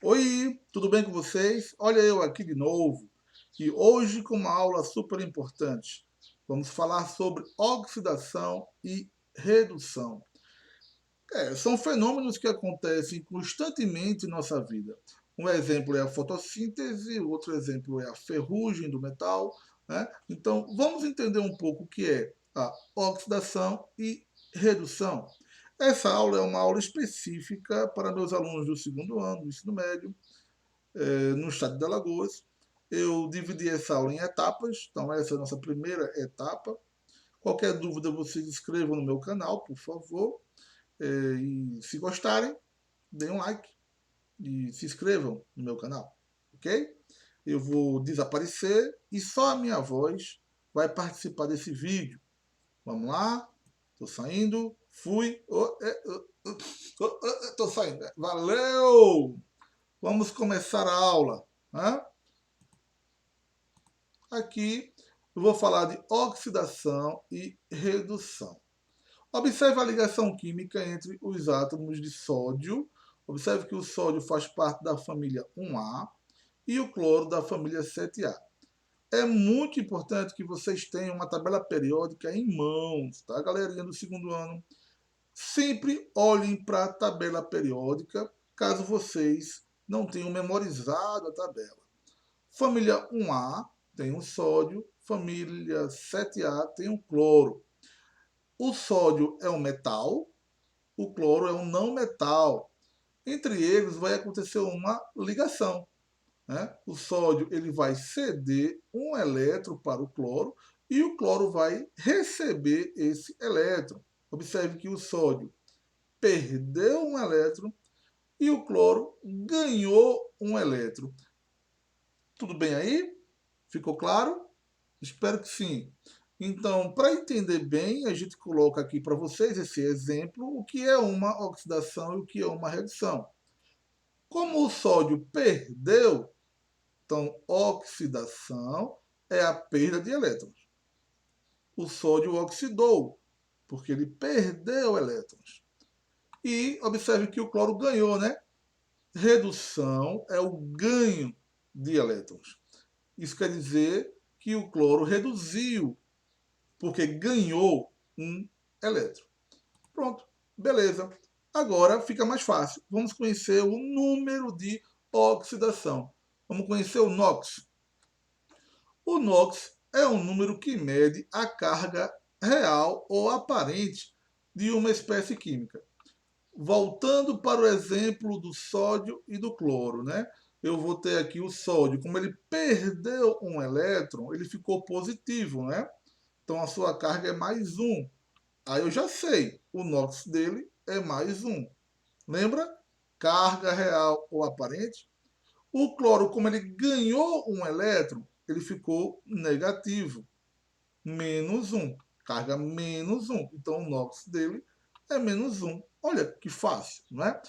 Oi, tudo bem com vocês? Olha eu aqui de novo e hoje com uma aula super importante. Vamos falar sobre oxidação e redução. São fenômenos que acontecem constantemente em nossa vida. Um exemplo é a fotossíntese, outro exemplo é a ferrugem do metal, né? Então vamos entender um pouco o que é a oxidação e redução. Essa aula é uma aula específica para meus alunos do segundo ano do ensino médio, no estado de Alagoas. Eu dividi essa aula em etapas, então essa é a nossa primeira etapa. Qualquer dúvida vocês escrevam no meu canal, por favor. E se gostarem, deem um like e se inscrevam no meu canal, ok? Eu vou desaparecer e só a minha voz vai participar desse vídeo. Vamos lá? Tô saindo. Fui. Tô saindo. Valeu! Vamos começar a aula. Né? Aqui eu vou falar de oxidação e redução. Observe a ligação química entre os átomos de sódio. Observe que o sódio faz parte da família 1A e o cloro da família 7A. É muito importante que vocês tenham uma tabela periódica em mãos, tá, galerinha do segundo ano? Sempre olhem para a tabela periódica, caso vocês não tenham memorizado a tabela. Família 1A tem o sódio, família 7A tem o cloro. O sódio é um metal, o cloro é um não metal. Entre eles vai acontecer uma ligação. Né? O sódio ele vai ceder um elétron para o cloro e o cloro vai receber esse elétron. Observe que o sódio perdeu um elétron e o cloro ganhou um elétron. Tudo bem aí? Ficou claro? Espero que sim. Então, para entender bem, a gente coloca aqui para vocês esse exemplo, o que é uma oxidação e o que é uma redução. Como o sódio perdeu, então oxidação é a perda de elétrons. O sódio oxidou, porque ele perdeu elétrons. E observe que o cloro ganhou, né? Redução é o ganho de elétrons. Isso quer dizer que o cloro reduziu porque ganhou um elétron. Pronto, beleza. Agora fica mais fácil. Vamos conhecer o número de oxidação. Vamos conhecer o NOx. O NOx é um número que mede a carga real ou aparente de uma espécie química. Voltando para o exemplo do sódio e do cloro, né? Eu vou ter aqui o sódio, como ele perdeu um elétron, ele ficou positivo, né? Então a sua carga é mais um. Aí eu já sei, o NOx dele é mais um. Lembra? Carga real ou aparente. O cloro, como ele ganhou um elétron, ele ficou negativo. Menos um. Carga menos um. Então o NOx dele é menos um. Olha que fácil, não é?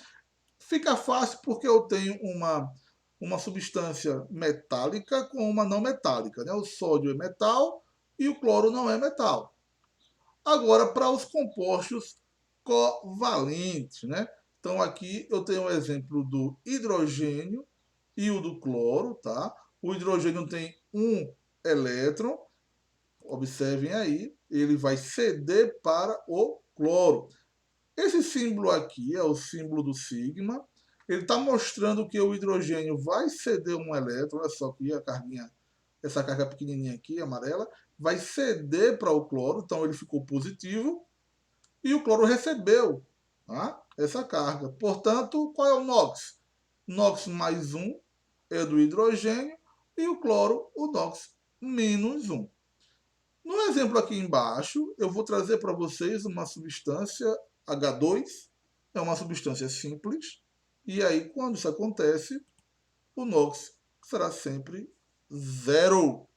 Fica fácil porque eu tenho uma substância metálica com uma não metálica. Né? O sódio é metal e o cloro não é metal. Agora, para os compostos covalentes, né? Então, aqui eu tenho um exemplo do hidrogênio e o do cloro, tá? O hidrogênio tem um elétron, observem aí, ele vai ceder para o cloro. Esse símbolo aqui é o símbolo do sigma. Ele está mostrando que o hidrogênio vai ceder um elétron, olha só aqui a carguinha, essa carga pequenininha aqui, amarela, vai ceder para o cloro, então ele ficou positivo, e o cloro recebeu, tá, essa carga. Portanto, qual é o NOx? NOx mais um é do hidrogênio e o cloro, o NOx menos um. No exemplo aqui embaixo, eu vou trazer para vocês uma substância H2, é uma substância simples, e aí quando isso acontece, o NOx será sempre zero.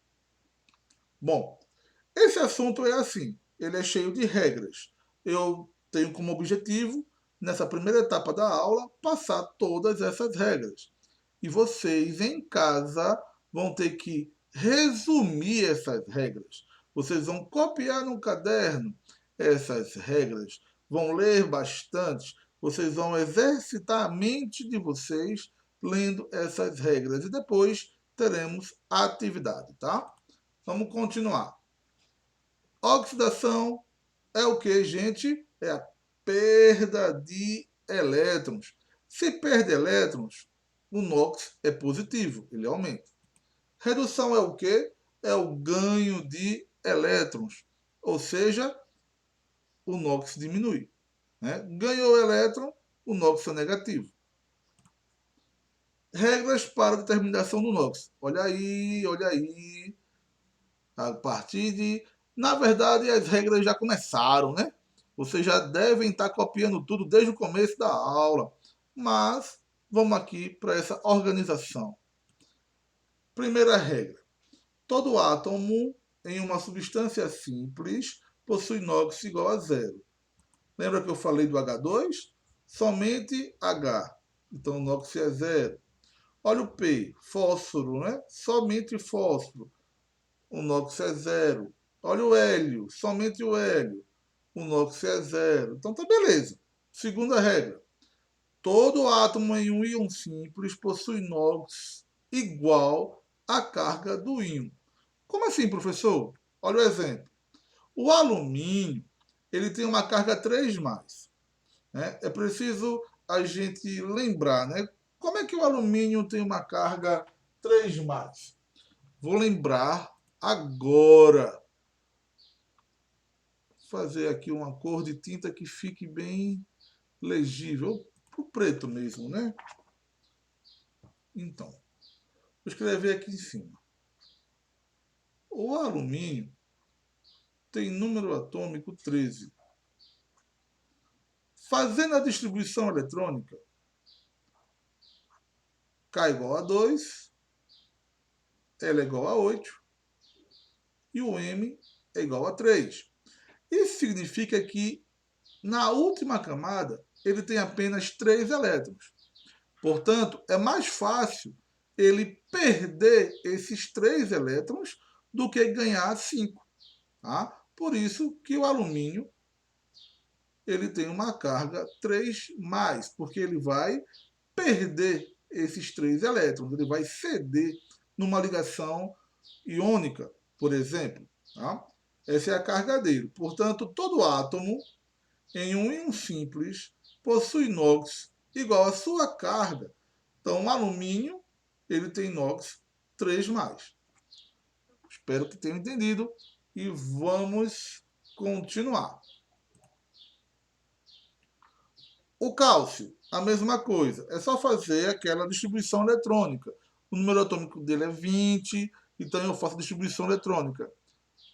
Bom, esse assunto é assim, ele é cheio de regras. Eu tenho como objetivo, nessa primeira etapa da aula, passar todas essas regras. E vocês em casa vão ter que resumir essas regras. Vocês vão copiar no caderno essas regras, vão ler bastante, vocês vão exercitar a mente de vocês lendo essas regras e depois teremos a atividade, tá? Vamos continuar. Oxidação é o que, gente? É a perda de elétrons. Se perde elétrons, o NOx é positivo, ele aumenta. Redução é o que? É o ganho de elétrons, ou seja, o NOx diminui. Né? Ganhou elétron, o NOx é negativo. Regras para determinação do NOx. Olha aí, olha aí. A partir de... Na verdade, as regras já começaram, né? Vocês já devem estar copiando tudo desde o começo da aula. Mas vamos aqui para essa organização. Primeira regra. Todo átomo em uma substância simples possui NOx igual a zero. Lembra que eu falei do H2? Somente H. Então, o NOx é zero. Olha o P, fósforo, né? Somente fósforo. O NOx é zero. Olha o hélio, somente o hélio. O NOx é zero. Então tá beleza. Segunda regra. Todo átomo em um íon simples possui NOx igual à carga do íon. Como assim, professor? Olha o exemplo. O alumínio ele tem uma carga 3+. Né? É preciso a gente lembrar, né? Como é que o alumínio tem uma carga 3+? Vou lembrar agora. Vou fazer aqui uma cor de tinta que fique bem legível. Para o preto mesmo, né? Então, vou escrever aqui em cima. O alumínio tem número atômico 13. Fazendo a distribuição eletrônica, K igual a 2, L é igual a 8 e o M é igual a 3. Isso significa que na última camada ele tem apenas 3 elétrons. Portanto, é mais fácil ele perder esses 3 elétrons do que ganhar 5. Tá? Por isso que o alumínio ele tem uma carga 3+, porque ele vai perder esses 3 elétrons, ele vai ceder numa ligação iônica, por exemplo. Tá? Essa é a carga dele. Portanto, todo átomo em um íon simples possui NOx igual à sua carga. Então, o alumínio ele tem NOx 3+. Espero que tenham entendido e vamos continuar. O cálcio, a mesma coisa. É só fazer aquela distribuição eletrônica. O número atômico dele é 20, então eu faço a distribuição eletrônica.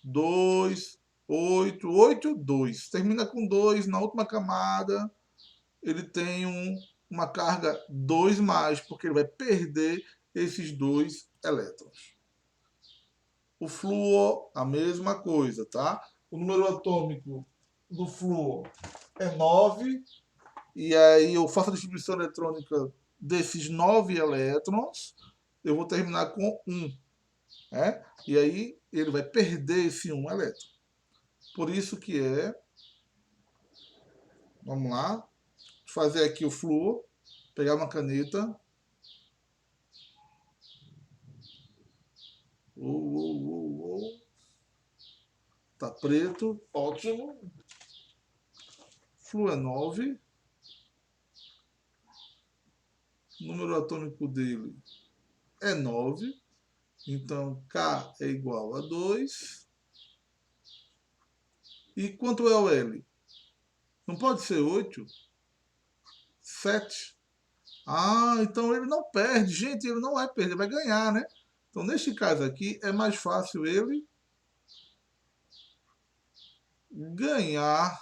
2, 8, 8, 2. Termina com 2 na última camada. Ele tem uma carga 2+, porque ele vai perder esses 2 elétrons. O flúor, a mesma coisa, tá? O número atômico do flúor é 9, e aí eu faço a distribuição eletrônica desses 9 elétrons, eu vou terminar com 1. Né? E aí ele vai perder esse 1 elétron. Por isso que é... Vamos lá. Fazer aqui o flúor. Pegar uma caneta. Tá preto. Ótimo. Flúor é 9. O número atômico dele é 9. Então, K é igual a 2. E quanto é o L? Não pode ser 8? 7. Ah, então ele não perde. Gente, ele não vai perder, vai ganhar, né? Então, neste caso aqui, é mais fácil ele ganhar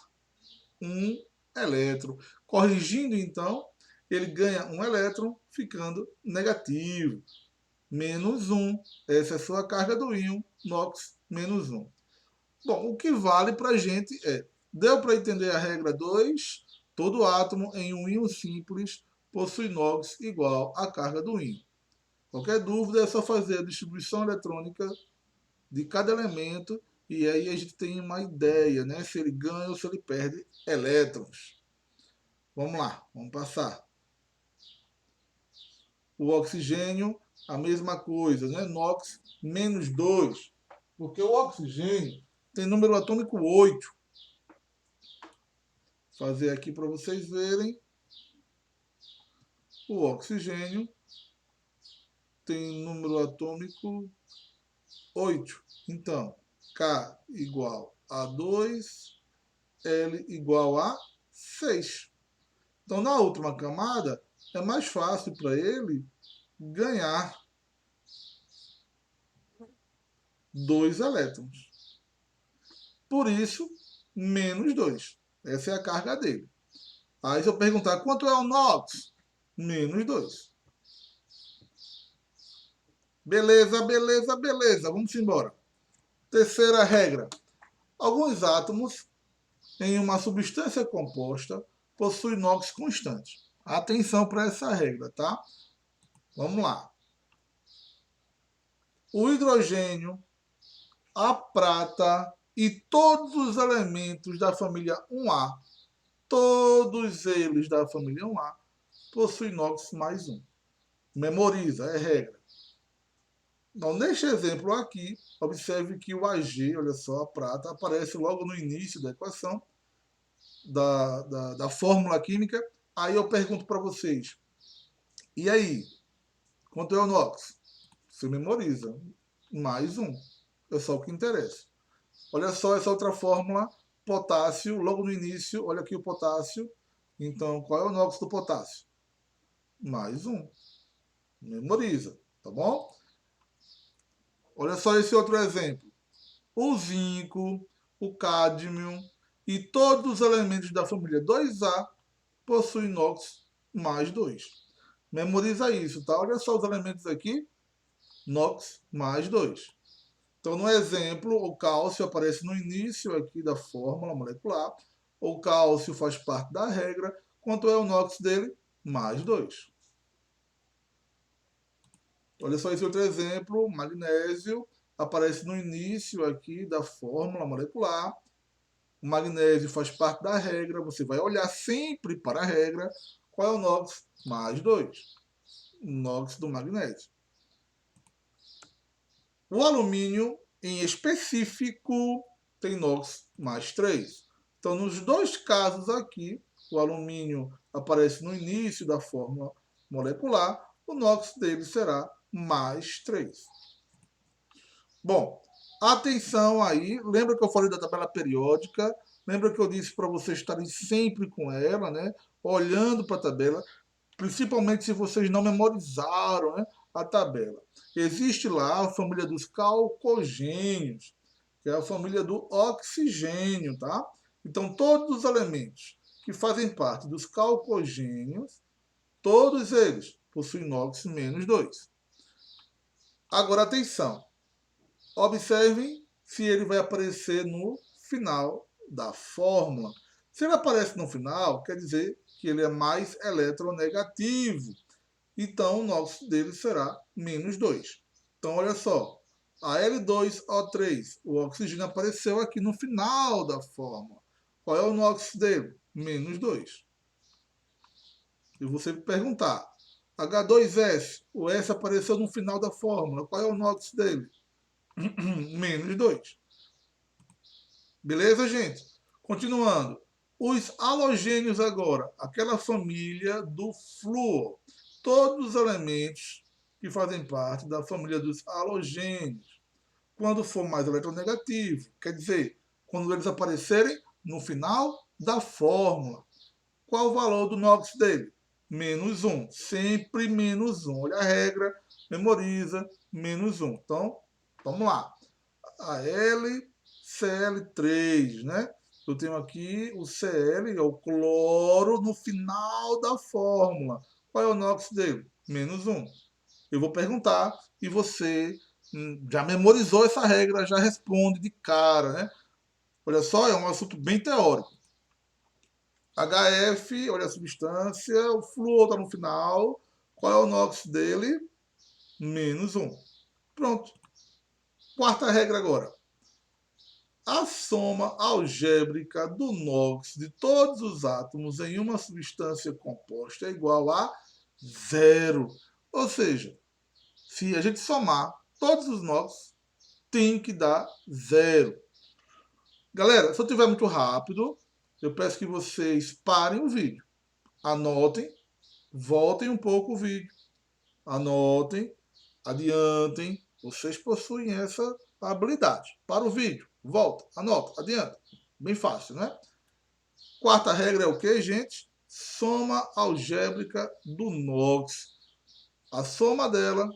um elétron. Corrigindo, então, ele ganha um elétron, ficando negativo. Menos 1. Essa é a sua carga do íon, NOx, menos 1. Bom, o que vale para a gente é... Deu para entender a regra 2? Todo átomo em um íon simples possui NOx igual à carga do íon. Qualquer dúvida é só fazer a distribuição eletrônica de cada elemento e aí a gente tem uma ideia, né? Se ele ganha ou se ele perde elétrons. Vamos lá, vamos passar. O oxigênio, a mesma coisa, né? NOx menos 2. Porque o oxigênio tem número atômico 8. Vou fazer aqui para vocês verem. O oxigênio tem número atômico 8. Então, K igual a 2, L igual a 6. Então, na última camada, é mais fácil para ele ganhar 2 elétrons. Por isso, menos 2. Essa é a carga dele. Aí, se eu perguntar quanto é o NOx, menos 2. Beleza, beleza, beleza. Vamos embora. Terceira regra. Alguns átomos em uma substância composta possuem NOx constante. Atenção para essa regra, tá? Vamos lá. O hidrogênio, a prata e todos os elementos da família 1A, todos eles da família 1A, possuem NOx mais 1. Memoriza, é regra. Então, neste exemplo aqui, observe que o Ag, olha só, a prata, aparece logo no início da equação da fórmula química. Aí eu pergunto para vocês, e aí, quanto é o NOx? Você memoriza, mais 1. É só o que interessa. Olha só essa outra fórmula, potássio, logo no início, olha aqui o potássio. Então, qual é o NOx do potássio? Mais 1. Memoriza, tá bom? Olha só esse outro exemplo. O zinco, o cádmio e todos os elementos da família 2A possuem NOx mais 2. Memoriza isso, tá? Olha só os elementos aqui. NOx mais 2. Então, no exemplo, o cálcio aparece no início aqui da fórmula molecular. O cálcio faz parte da regra. Quanto é o NOx dele? Mais 2. Olha só esse outro exemplo, magnésio, aparece no início aqui da fórmula molecular. O magnésio faz parte da regra, você vai olhar sempre para a regra. Qual é o NOx? Mais 2. NOx do magnésio. O alumínio, em específico, tem NOx mais 3. Então, nos dois casos aqui, o alumínio aparece no início da fórmula molecular, o NOx dele será mais 3. Bom, atenção aí, lembra que eu falei da tabela periódica? Lembra que eu disse para vocês estarem sempre com ela, né? Olhando para a tabela, principalmente se vocês não memorizaram, né, a tabela. Existe lá a família dos calcogênios, que é a família do oxigênio, tá? Então, todos os elementos que fazem parte dos calcogênios, todos eles possuem NOx menos 2. Agora, atenção. Observem se ele vai aparecer no final da fórmula. Se ele aparece no final, quer dizer que ele é mais eletronegativo. Então, o NOx dele será menos 2. Então, olha só. A L2O3, o oxigênio apareceu aqui no final da fórmula. Qual é o NOx dele? Menos 2. E você me perguntar, H2S, o S apareceu no final da fórmula. Qual é o NOx dele? Menos 2. Beleza, gente? Continuando. Os halogênios agora, aquela família do flúor. Todos os elementos que fazem parte da família dos halogênios. Quando for mais eletronegativo, quer dizer, quando eles aparecerem no final da fórmula. Qual o valor do NOx dele? Menos 1. Sempre menos 1. Olha a regra, memoriza, menos 1. Então, vamos lá. A LCl3, né? Eu tenho aqui o Cl, é o cloro, no final da fórmula. Qual é o NOx dele? Menos 1. Eu vou perguntar e você já memorizou essa regra, já responde de cara, né? Olha só, é um assunto bem teórico. HF, olha a substância, o flúor está no final. Qual é o NOx dele? Menos 1. Pronto. Quarta regra agora. A soma algébrica do NOx de todos os átomos em uma substância composta é igual a 0. Ou seja, se a gente somar todos os NOx, tem que dar zero. Galera, se eu estiver muito rápido, eu peço que vocês parem o vídeo. Anotem, voltem um pouco o vídeo. Anotem, adiantem. Vocês possuem essa habilidade. Para o vídeo, volta, anota, adianta. Bem fácil, né? Quarta regra é o que, gente? Soma algébrica do NOx. A soma dela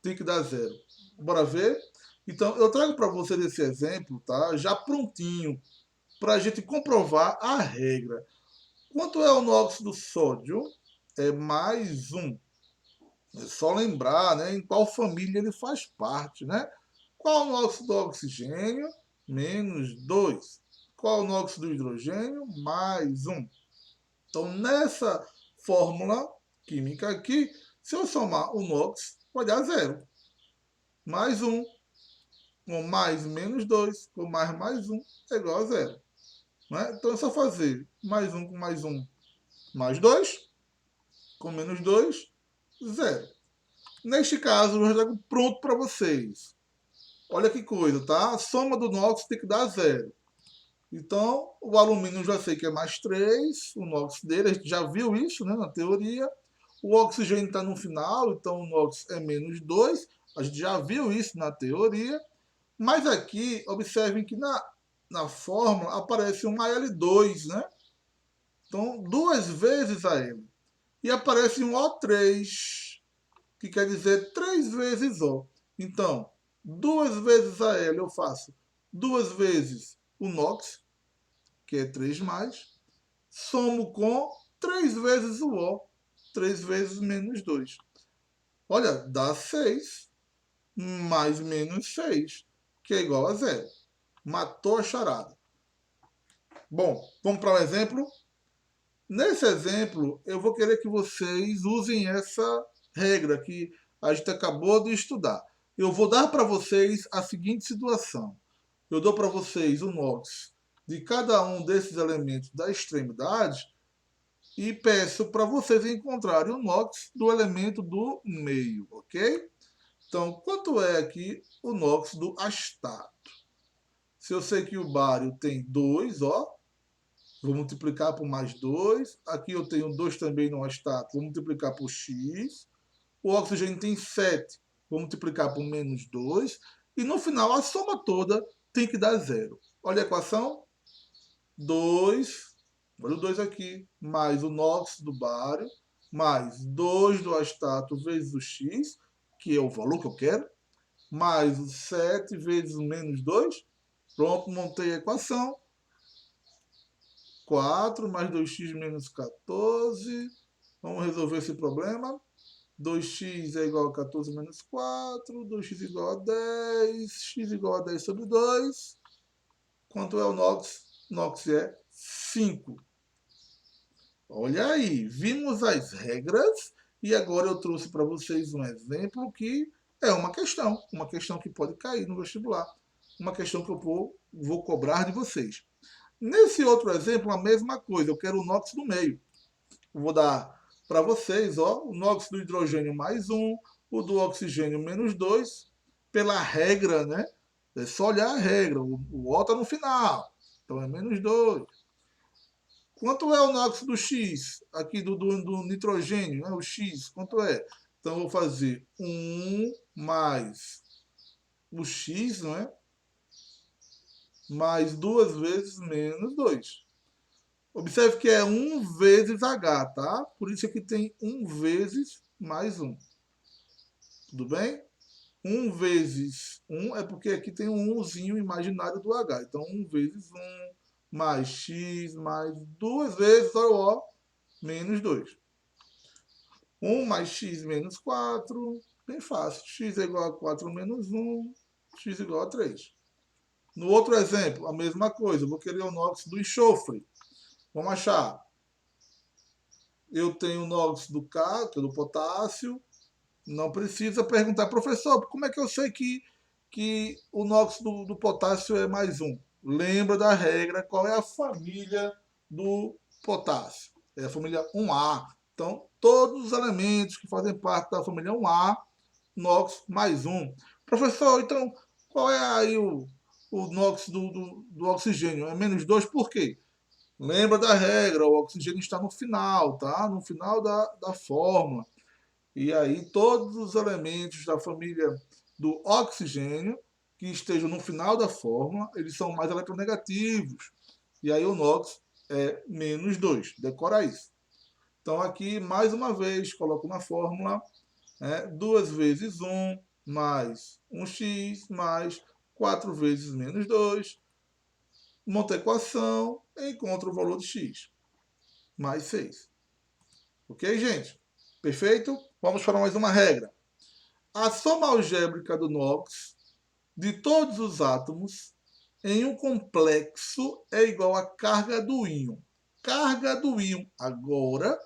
tem que dar zero. Bora ver? Então, eu trago para vocês esse exemplo, tá? Já prontinho, para a gente comprovar a regra. Quanto é o NOx do sódio? É mais um. É só lembrar, né, em qual família ele faz parte, né? Qual o NOx do oxigênio? Menos 2. Qual o NOx do hidrogênio? Mais um. Então, nessa fórmula química aqui, se eu somar o NOx, vai dar zero. Mais um, com mais menos 2, com mais um, é igual a zero. Né? Então, é só fazer mais um com mais um, mais 2, com menos 2, zero. Neste caso, eu já trago pronto para vocês. Olha que coisa, tá? A soma do NOx tem que dar zero. Então, o alumínio já sei que é mais 3, o NOx dele, a gente já viu isso, né, na teoria. O oxigênio está no final, então o NOx é menos 2. A gente já viu isso na teoria. Mas aqui, observem que na fórmula aparece uma L2, né? Então, duas vezes a L. E aparece um O3, que quer dizer 3 vezes O. Então, duas vezes a L eu faço duas vezes o NOx, que é 3 mais, somo com 3 vezes o O, 3 vezes menos 2. Olha, dá 6 mais menos 6, que é igual a zero. Matou a charada. Bom, vamos para um exemplo. Nesse exemplo, eu vou querer que vocês usem essa regra que a gente acabou de estudar. Eu vou dar para vocês a seguinte situação. Eu dou para vocês o NOx de cada um desses elementos da extremidade e peço para vocês encontrarem o NOx do elemento do meio, ok? Então, quanto é aqui o NOx do astato? Se eu sei que o bário tem 2, ó, vou multiplicar por mais 2. Aqui eu tenho 2 também no astato, vou multiplicar por x. O oxigênio tem 7, vou multiplicar por menos 2. E no final, a soma toda tem que dar zero. Olha a equação. 2, olha o 2 aqui, mais o NOx do bário, mais 2 do astato vezes o x, que é o valor que eu quero, mais o 7 vezes o menos 2. Pronto, montei a equação. 4 mais 2x menos 14. Vamos resolver esse problema. 2x é igual a 14 menos 4. 2x igual a 10. X igual a 10 sobre 2. Quanto é o NOx? NOx é 5. Olha aí, vimos as regras e agora eu trouxe para vocês um exemplo que é uma questão que pode cair no vestibular, uma questão que eu vou cobrar de vocês. Nesse outro exemplo, a mesma coisa, eu quero o NOx do meio. Vou dar para vocês, ó, o NOx do hidrogênio mais um, o do oxigênio menos 2, pela regra, né? É só olhar a regra, o O está no final, então é menos 2. Quanto é o NOx do X, aqui do nitrogênio, né? O X, quanto é? Então eu vou fazer 1 mais o X, não é? Mais duas vezes menos 2. Observe que é 1 vezes H, tá? Por isso aqui tem 1 vezes mais 1. Tudo bem? 1 vezes 1 é porque aqui tem um 1zinho imaginário do H. Então, 1 vezes 1 mais x mais 2 vezes o menos 2. 1 mais x menos 4. Bem fácil. X é igual a 4 menos 1. X igual a 3. No outro exemplo, a mesma coisa. Eu vou querer o NOx do enxofre. Vamos achar. Eu tenho o NOx do K, que é do potássio. Não precisa perguntar, professor, como é que eu sei que o NOx do potássio é mais um? Lembra da regra, qual é a família do potássio? É a família 1A. Então, todos os elementos que fazem parte da família 1A, NOx mais 1. Professor, então, qual é aí o NOx do oxigênio? É menos 2 por quê? Lembra da regra, o oxigênio está no final, tá? No final da fórmula. E aí todos os elementos da família do oxigênio que estejam no final da fórmula, eles são mais eletronegativos. E aí o NOx é menos 2. Decora isso. Então aqui, mais uma vez, coloco na fórmula 2 vezes 1 mais 1x mais 4 vezes menos 2. Monta a equação, encontra o valor de x, mais 6. Ok, gente? Perfeito? Vamos para mais uma regra. A soma algébrica do NOx de todos os átomos em um complexo é igual à carga do íon. Carga do íon. Agora,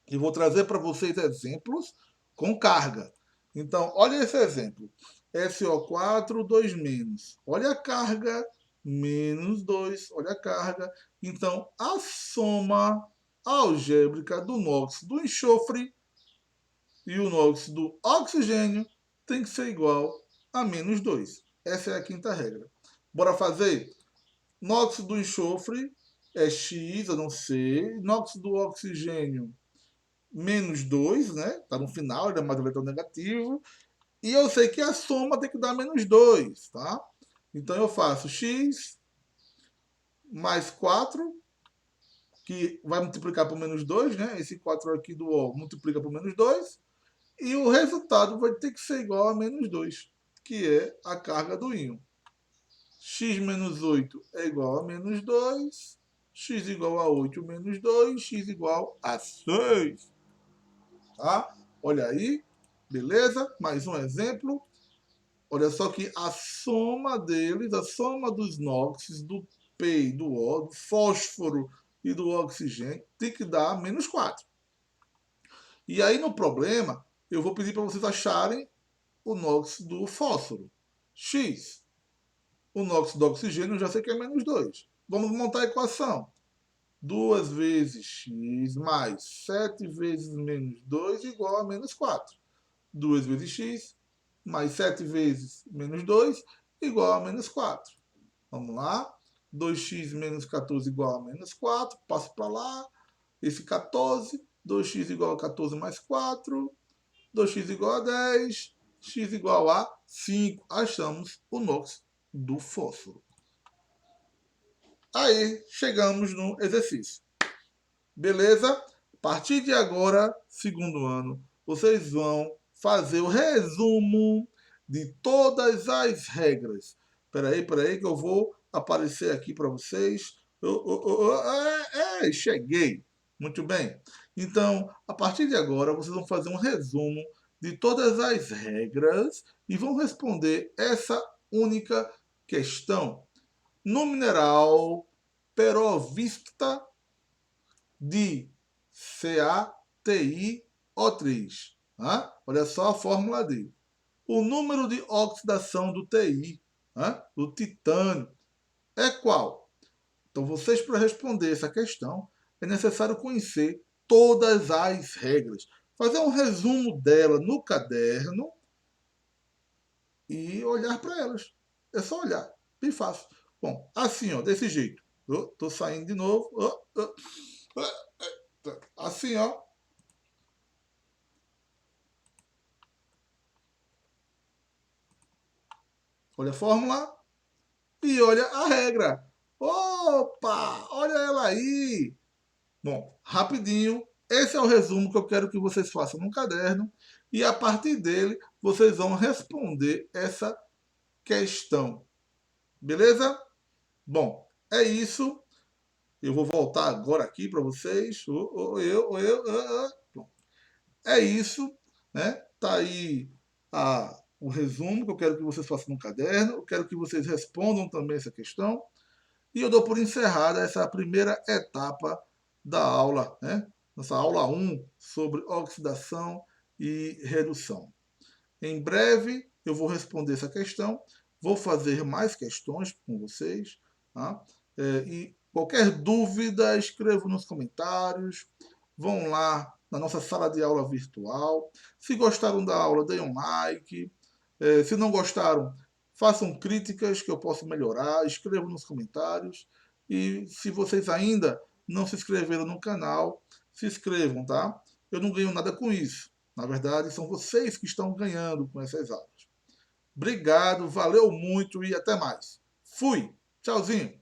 eu vou trazer para vocês exemplos com carga. Então, olha esse exemplo. SO4, 2 menos. Olha a carga, menos 2. Olha a carga. Então, a soma algébrica do NOx do enxofre e o NOx do oxigênio tem que ser igual a menos 2. Essa é a quinta regra. Bora fazer? NOx do enxofre é X, eu não sei. NOx do oxigênio, menos 2, né? Tá no final, ele é mais eletronegativo. E eu sei que a soma tem que dar menos 2, tá? Então eu faço X mais 4, que vai multiplicar por menos 2, né? Esse 4 aqui do O multiplica por menos 2. E o resultado vai ter que ser igual a menos 2, que é a carga do íon. X menos 8 é igual a menos 2. X igual a 8 menos 2. X igual a 6. Tá? Olha aí. Beleza? Mais um exemplo. Olha só que a soma deles, a soma dos NOx, do P e do O, do fósforo e do oxigênio, tem que dar menos 4. E aí no problema, eu vou pedir para vocês acharem o NOx do fósforo. X. O NOx do oxigênio já sei que é menos 2. Vamos montar a equação. 2 vezes x mais 7 vezes menos 2 igual a menos 4. 2 vezes x mais 7 vezes menos 2 igual a menos 4. Vamos lá. 2x menos 14 igual a menos 4. Passo para lá. Esse 14. 2x igual a 14 mais 4. 2x igual a 10. X igual a 5. Achamos o NOx do fósforo. Aí, chegamos no exercício. Beleza? A partir de agora, segundo ano, vocês vão fazer o resumo de todas as regras. Peraí, que eu vou aparecer aqui para vocês. Cheguei. Muito bem. Então, a partir de agora, vocês vão fazer um resumo de todas as regras e vão responder essa única questão. No mineral perovskita de CaTiO3. Tá? Olha só a fórmula dele. O número de oxidação do Ti, tá? Do titânio, é qual? Então, vocês, para responder essa questão, é necessário conhecer todas as regras. Fazer um resumo dela no caderno e olhar para elas. É só olhar. Bem fácil. Bom, assim, ó, desse jeito. Tô saindo de novo. Assim, ó. Olha a fórmula e olha a regra. Opa, olha ela aí. Bom, rapidinho. Esse é o resumo que eu quero que vocês façam no caderno. E a partir dele, vocês vão responder essa questão. Beleza? Bom, é isso. Eu vou voltar agora aqui para vocês. Bom, é isso, né? Tá aí o resumo que eu quero que vocês façam no caderno. Eu quero que vocês respondam também essa questão. E eu dou por encerrada essa primeira etapa da aula, né? Nossa aula 1 sobre oxidação e redução. Em breve eu vou responder essa questão. Vou fazer mais questões com vocês. Tá? E qualquer dúvida, escrevam nos comentários. Vão lá na nossa sala de aula virtual. Se gostaram da aula, deem um like. Se não gostaram, façam críticas que eu posso melhorar, escrevam nos comentários. E se vocês ainda não se inscreveram no canal, se inscrevam, tá? Eu não ganho nada com isso. Na verdade, são vocês que estão ganhando com essas aulas. Obrigado, valeu muito e até mais. Fui! Tchauzinho!